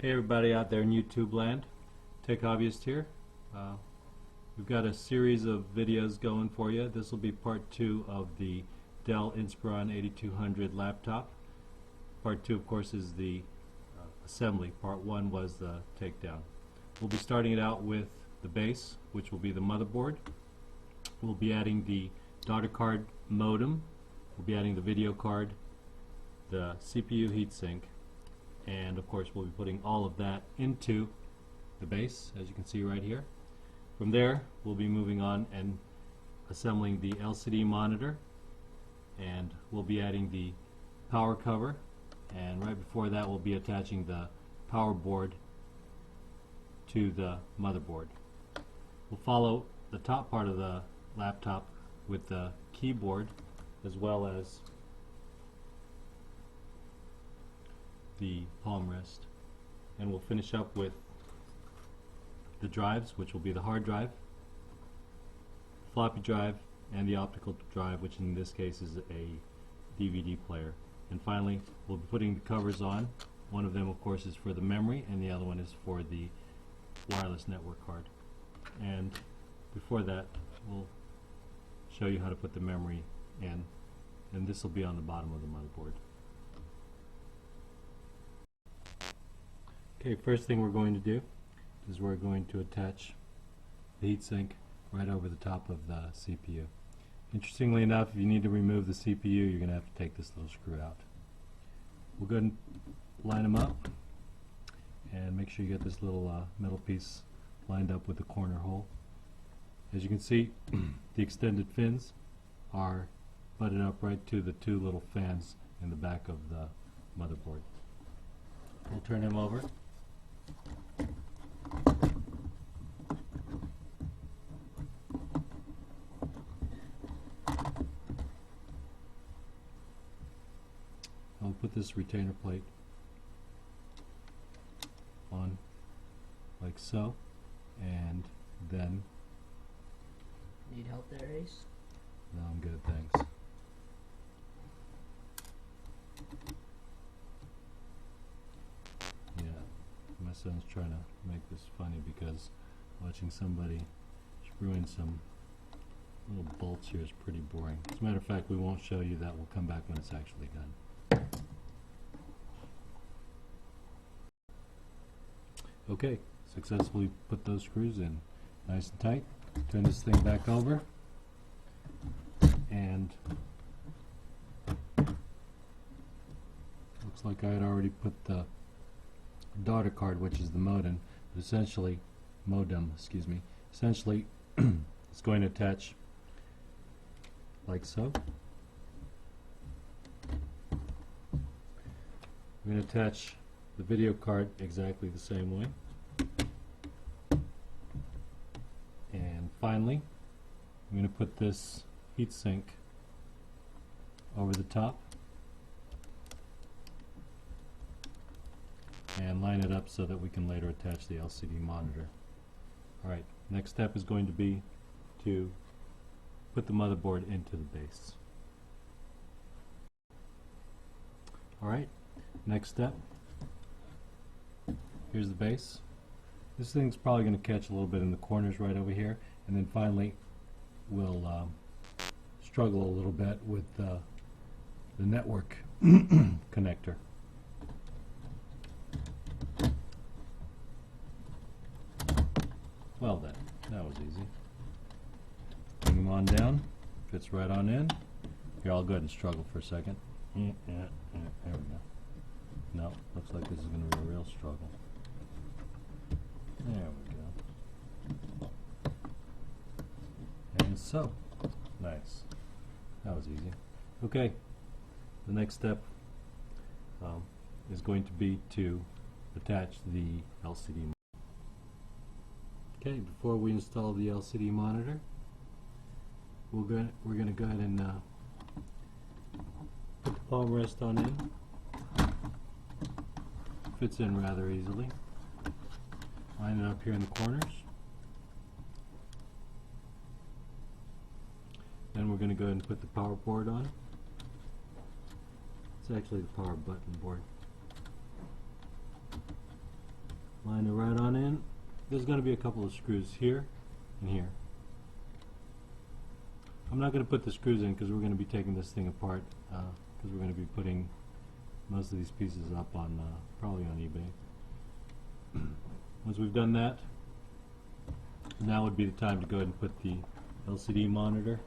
Hey everybody out there in YouTube land, Tech Hobbyist here. We've got a series of videos going for you. This will be part 2 of the Dell Inspiron 8200 laptop. Part 2 of course is the assembly. Part 1 was the takedown. We'll be starting it out with the base, which will be the motherboard. We'll be adding the daughter card modem. We'll be adding the video card, the CPU heatsink, and of course we'll be putting all of that into the base, as you can see right here. From there we'll be moving on and assembling the LCD monitor, and we'll be adding the power cover, and right before that we'll be attaching the power board to the motherboard. We'll follow the top part of the laptop with the keyboard as well as the palm rest, and we'll finish up with the drives, which will be the hard drive, floppy drive, and the optical drive, which in this case is a DVD player. And finally we'll be putting the covers on. One of them of course is for the memory, and the other one is for the wireless network card. And before that we'll show you how to put the memory in, and this will be on the bottom of the motherboard. Okay, first thing we're going to do is we're going to attach the heatsink right over the top of the CPU. Interestingly enough, if you need to remove the CPU, you're going to have to take this little screw out. We'll go ahead and line them up and make sure you get this little metal piece lined up with the corner hole. As you can see, the extended fins are butted up right to the two little fans in the back of the motherboard. We'll turn them over. I'll put this retainer plate on like so, and then need help there, Ace? no, I'm good, thanks. Yeah, my son's trying to make this funny because watching somebody screw in some little bolts here is pretty boring. As a matter of fact, we won't show you that. We'll come back when it's actually done. Okay, successfully put those screws in nice and tight. Turn this thing back over, and looks like I had already put the daughter card, which is the modem, essentially it's going to attach like so. We're going to attach the video card exactly the same way, and finally I'm going to put this heatsink over the top and line it up so that we can later attach the LCD monitor. Alright, next step is going to be to put the motherboard into the base. Alright, next step. Here's the base. This thing's probably going to catch a little bit in the corners right over here, and then finally we'll struggle a little bit with the network connector. Well then, that was easy. Bring them on down, fits right on in. Here, I'll go ahead and struggle for a second. There we go. No, looks like this is going to be a real struggle. There we go. And so, nice. That was easy. Okay, the next step is going to be to attach the LCD monitor. Okay, before we install the LCD monitor, we're going to go ahead and put the palm rest on in. Fits in rather easily. Line it up here in the corners. Then we're going to go ahead and put the power board on. It's actually the power button board. line it right on in. There's going to be a couple of screws here and here. I'm not going to put the screws in because we're going to be taking this thing apart, because we're going to be putting most of these pieces up on probably on eBay. Once we've done that, now would be the time to go ahead and put the LCD monitor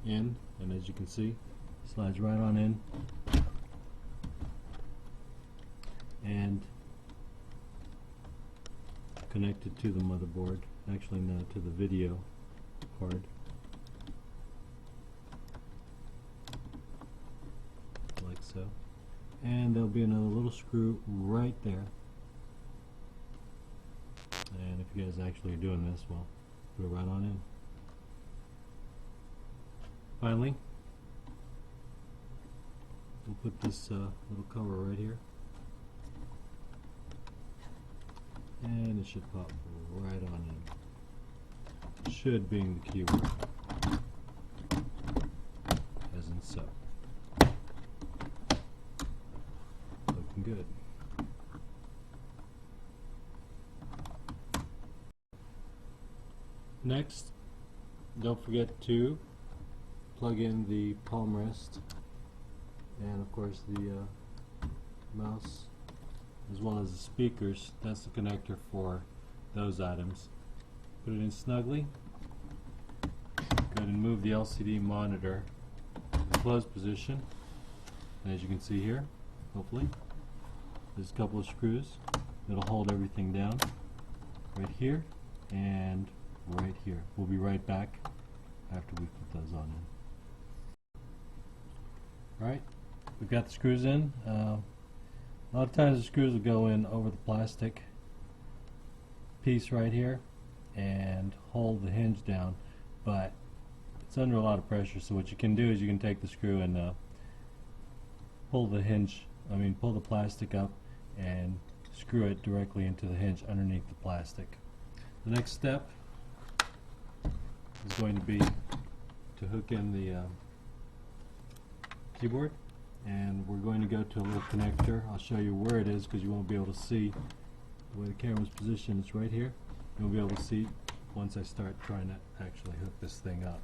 in, and as you can see, slides right on in, and connected to the motherboard, actually no, to the video card, like so. And there'll be another little screw right there, and if you guys actually are doing this, well, put it right on in. Finally, we'll put this little cover right here, and it should pop right on in. Should being the keyword, as in so. Looking good. Next, don't forget to plug in the palm rest and of course the mouse, as well as the speakers. That's the connector for those items. Put it in snugly. Go ahead and move the LCD monitor to the closed position. And as you can see here, hopefully, there's a couple of screws that'll hold everything down right here and right here. We'll be right back after we put those on in. Alright, we've got the screws in. A lot of times the screws will go in over the plastic piece right here and hold the hinge down, but it's under a lot of pressure, so what you can do is you can take the screw and pull the plastic up and screw it directly into the hinge underneath the plastic. The next step is going to be to hook in the keyboard, and we're going to go to a little connector. I'll show you where it is because you won't be able to see where the camera's positioned. It's right here. You'll be able to see once I start trying to actually hook this thing up.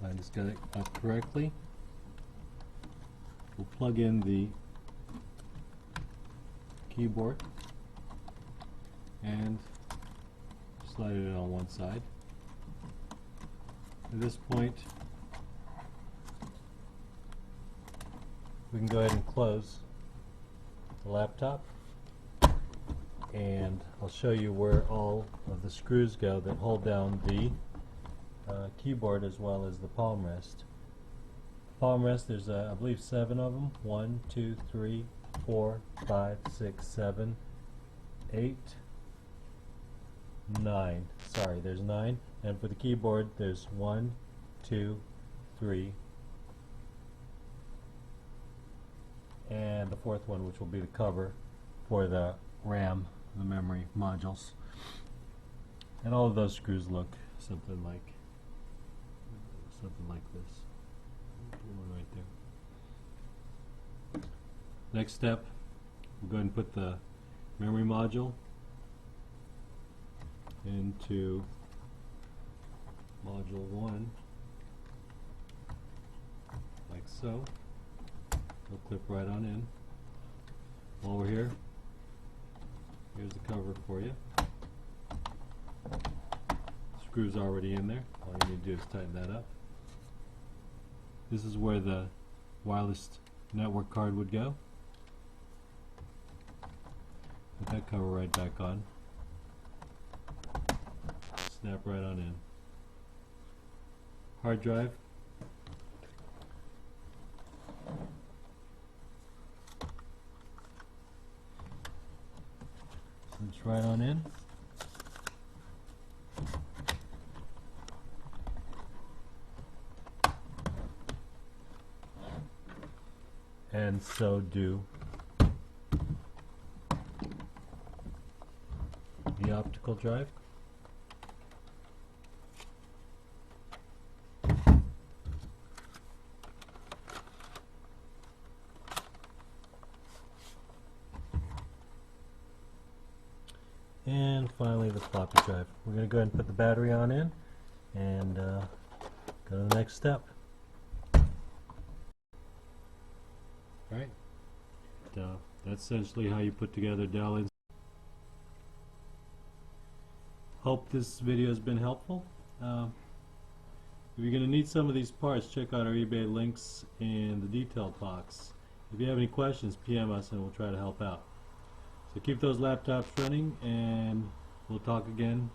I just got it up correctly. We'll plug in the keyboard and slide it in on one side. At this point, we can go ahead and close the laptop, and I'll show you where all of the screws go that hold down the keyboard as well as the palm rest. Palm rest, there's I believe 7 of them. 1, 2, 3, 4, 5, 6, 7, 8, 9. Sorry, there's 9. And for the keyboard, there's 1, 2, 3, and the 4th one, which will be the cover for the RAM, the memory modules. And all of those screws look something like this. One right there. Next step, we'll go ahead and put the memory module into module 1, like so. It'll clip right on in. While we're here, here's the cover for you. Screw's already in there. All you need to do is tighten that up. This is where the wireless network card would go. Put that cover right back on. Snap right on in. Hard drive. Slips right on in. And so do the optical drive. and finally the floppy drive. We're going to go ahead and put the battery on in and go to the next step. Alright, that's essentially how you put together Dell Inspiron. Hope this video has been helpful. If you're going to need some of these parts, check out our eBay links in the detailed box. If you have any questions, PM us and we'll try to help out. So keep those laptops running, and we'll talk again